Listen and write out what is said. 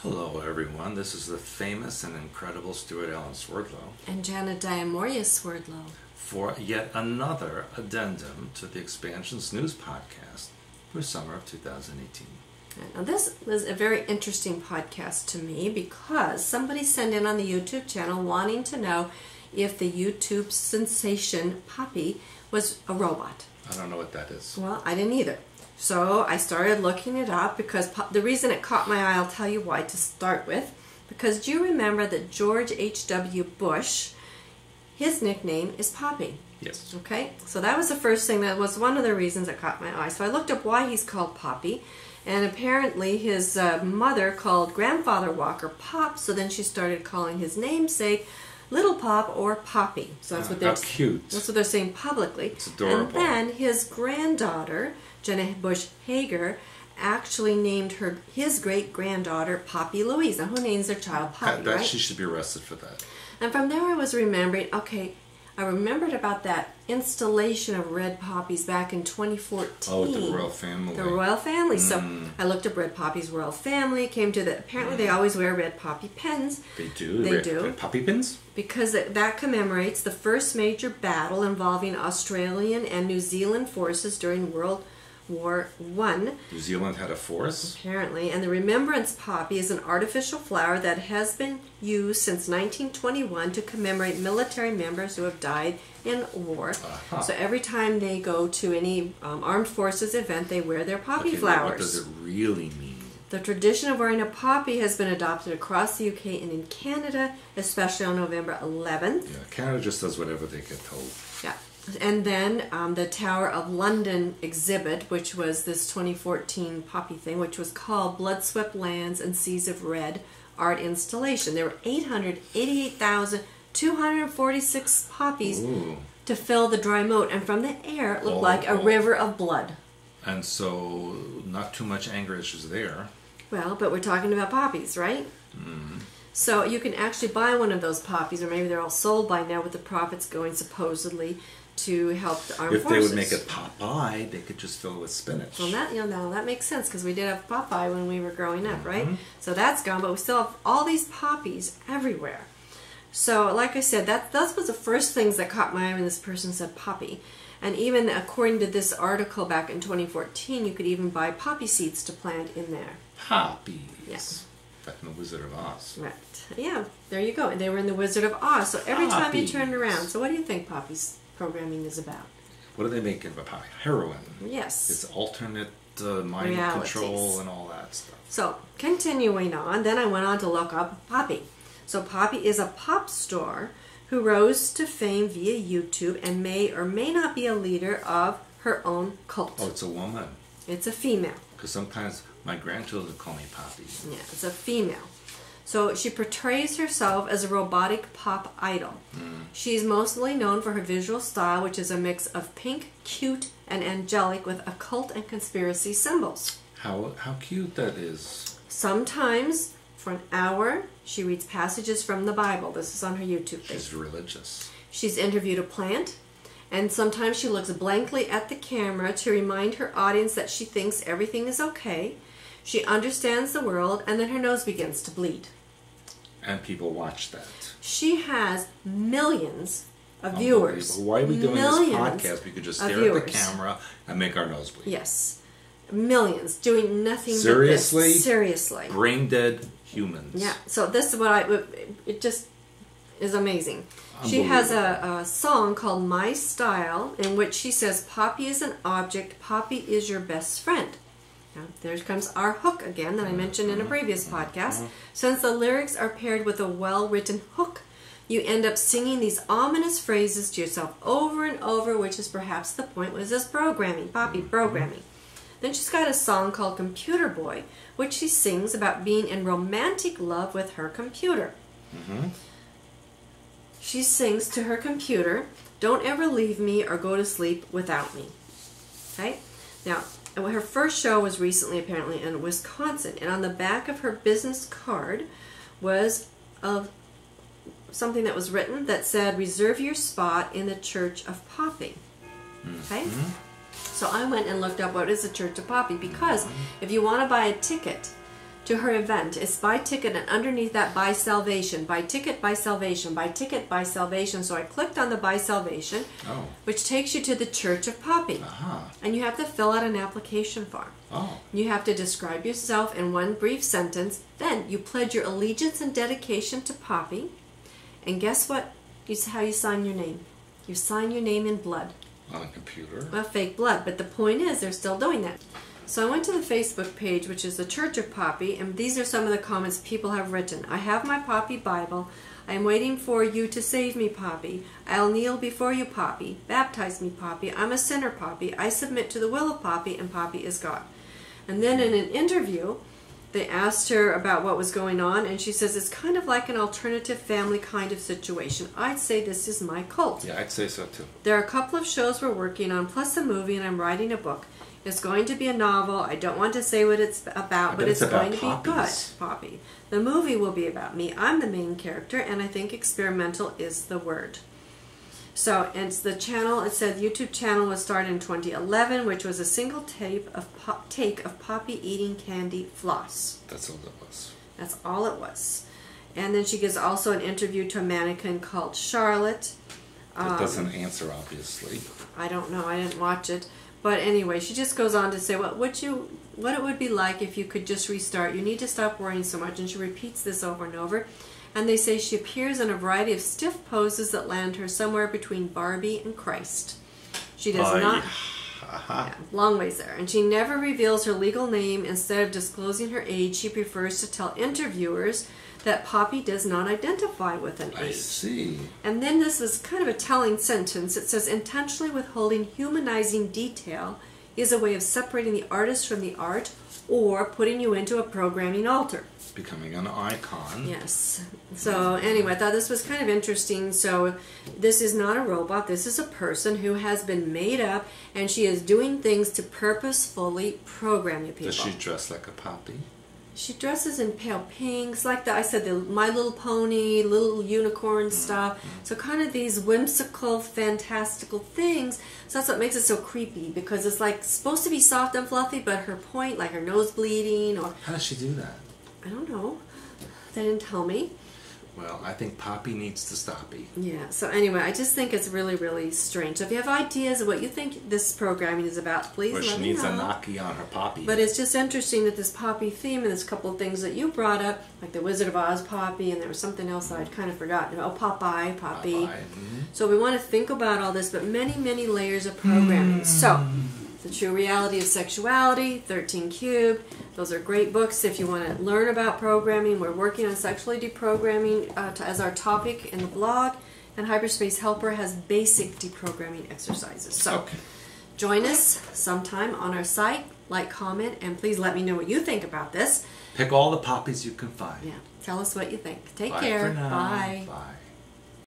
Hello everyone, this is the famous and incredible Stuart Allen Swerdlow And Janet Diamoria Swerdlow for yet another addendum to the Expansions News Podcast for summer of 2018. Now this was a very interesting podcast to me because somebody sent in on the YouTube channel wanting to know if the YouTube sensation Poppy was a robot. I don't know what that is. Well, I didn't either. So I started looking it up because the reason it caught my eye, I'll tell you why to start with. Because do you remember that George H.W. Bush, his nickname is Poppy? Yes. Okay, so that was the first thing, that was one of the reasons that caught my eye. So I looked up why he's called Poppy, and apparently his mother called grandfather Walker Pop, so then she started calling his namesake Little Pop or Poppy. So that's what they're cute. That's what they're saying publicly. It's adorable. And then his granddaughter, Jenna Bush Hager, actually named his great-granddaughter Poppy Louise. Now, who names their child Poppy, right? She should be arrested for that. And from there I was remembering, okay, I remembered about that installation of red poppies back in 2014. Oh, the royal family. The royal family. So I looked up Red Poppy's royal family, came to the, apparently they always wear red poppy pens. They do? They do. Red poppy pins? Because that commemorates the first major battle involving Australian and New Zealand forces during World War I. New Zealand had a force? Apparently. And the remembrance poppy is an artificial flower that has been used since 1921 to commemorate military members who have died in war. So every time they go to any armed forces event, they wear their poppy flowers. What does it really mean? The tradition of wearing a poppy has been adopted across the UK and in Canada, especially on November 11th. Yeah, Canada just does whatever they get told. Yeah. And then the Tower of London exhibit, which was this 2014 poppy thing, which was called Blood-Swept Lands and Seas of Red art installation. There were 888,246 poppies to fill the dry moat, and from the air it looked like a river of blood. And so, not too much anger issues there. Well, but we're talking about poppies, right? So you can actually buy one of those poppies, or maybe they're all sold by now, with the profits going supposedly to help the armed forces. If they would make it Popeye, they could just fill it with spinach. Well, that, now that makes sense because we did have Popeye when we were growing up, right? So that's gone, but we still have all these poppies everywhere. So, like I said, that was the first things that caught my eye when this person said poppy. And even according to this article back in 2014, you could even buy poppy seeds to plant in there. Poppies. Yes. Back in the Wizard of Oz. Right. Yeah, there you go. They were in the Wizard of Oz. So every time you turned around. So what do you think Poppy's programming is about? What do they make it about? Heroin. Yes. It's alternate mind control and all that stuff. So continuing on, then I went on to look up Poppy. So Poppy is a pop star who rose to fame via YouTube and may or may not be a leader of her own cult. Oh, it's a woman. It's a female. Because sometimes my grandchildren call me Poppy. Yeah, it's a female. So she portrays herself as a robotic pop idol. She's mostly known for her visual style, which is a mix of pink, cute, and angelic with occult and conspiracy symbols. How cute that is. Sometimes, for an hour, she reads passages from the Bible. This is on her YouTube page. She's religious. She's interviewed a plant, and sometimes she looks blankly at the camera to remind her audience that she thinks everything is okay. She understands the world, and then her nose begins to bleed. And people watch that. She has millions of viewers. Why are we doing this podcast? We could just stare at the camera and make our nose bleed. Yes. Millions doing nothing Seriously? but this. Seriously. Brain dead humans. Yeah. So this is what it just is amazing. She has a song called My Style in which she says, Poppy is an object, Poppy is your best friend. Now, there comes our hook again that I mentioned in a previous podcast. Since the lyrics are paired with a well-written hook, you end up singing these ominous phrases to yourself over and over, which is perhaps the point with this programming, Poppy programming. Then she's got a song called Computer Boy, which she sings about being in romantic love with her computer. She sings to her computer, don't ever leave me or go to sleep without me. Okay? Now, her first show was recently apparently in Wisconsin, and on the back of her business card was something that was written that said, reserve your spot in the Church of Poppy. Okay? So I went and looked up what is the Church of Poppy, because if you want to buy a ticket to her event. It's buy ticket, and underneath that, buy salvation. Buy ticket, buy salvation. Buy ticket, buy salvation. So I clicked on the buy salvation, which takes you to the Church of Poppy. And you have to fill out an application form. You have to describe yourself in one brief sentence. Then you pledge your allegiance and dedication to Poppy. And guess what? How you sign your name. You sign your name in blood. On a computer? Well, fake blood. But the point is, they're still doing that. So I went to the Facebook page, which is the Church of Poppy, and these are some of the comments people have written. I have my Poppy Bible. I am waiting for you to save me, Poppy. I'll kneel before you, Poppy. Baptize me, Poppy. I'm a sinner, Poppy. I submit to the will of Poppy, and Poppy is God. And then in an interview, they asked her about what was going on, and she says, it's kind of like an alternative family kind of situation. I'd say this is my cult. Yeah, I'd say so too. There are a couple of shows we're working on, plus a movie, and I'm writing a book. It's going to be a novel. I don't want to say what it's about, but it's going to be good, Poppy. The movie will be about me. I'm the main character, and I think experimental is the word. So, and it's the channel, it said YouTube channel was started in 2011, which was a single take of Poppy eating candy floss. That's all it was. That's all it was. And then she gives also an interview to a mannequin called Charlotte. It doesn't answer, obviously. I don't know. I didn't watch it. But anyway, she just goes on to say what it would be like if you could just restart. You need to stop worrying so much. And she repeats this over and over. And they say she appears in a variety of stiff poses that land her somewhere between Barbie and Christ. She does not... Yeah, long ways there. And she never reveals her legal name. Instead of disclosing her age, she prefers to tell interviewers that Poppy does not identify with an age. I see. And then this is kind of a telling sentence. It says, intentionally withholding humanizing detail is a way of separating the artist from the art or putting you into a programming altar. Becoming an icon. Yes. So anyway, I thought this was kind of interesting. So this is not a robot. This is a person who has been made up, and she is doing things to purposefully program you people. Does she dress like a Poppy? She dresses in pale pinks, like I said, the My Little Pony, little unicorn stuff. So kind of these whimsical, fantastical things. So that's what makes it so creepy, because it's like supposed to be soft and fluffy, but her point, like her nose bleeding, or... How does she do that? I don't know. They didn't tell me. Well, I think Poppy needs to stop me. Yeah, so anyway, I just think it's really, really strange. So if you have ideas of what you think this programming is about, please let me know. Or she needs a Naki on her Poppy. But it's just interesting that this Poppy theme, and there's a couple of things that you brought up, like the Wizard of Oz Poppy, and there was something else that I'd kind of forgotten. Oh, Popeye, Poppy. Mm-hmm. So we want to think about all this, but many, many layers of programming. So, The True Reality of Sexuality, 13 Cubed. Those are great books if you want to learn about programming. We're working on sexually deprogramming as our topic in the blog. And Hyperspace Helper has basic deprogramming exercises. So join us sometime on our site. Like, comment, and please let me know what you think about this. Pick all the poppies you can find. Yeah. Tell us what you think. Take Bye care. for now. Bye. Bye.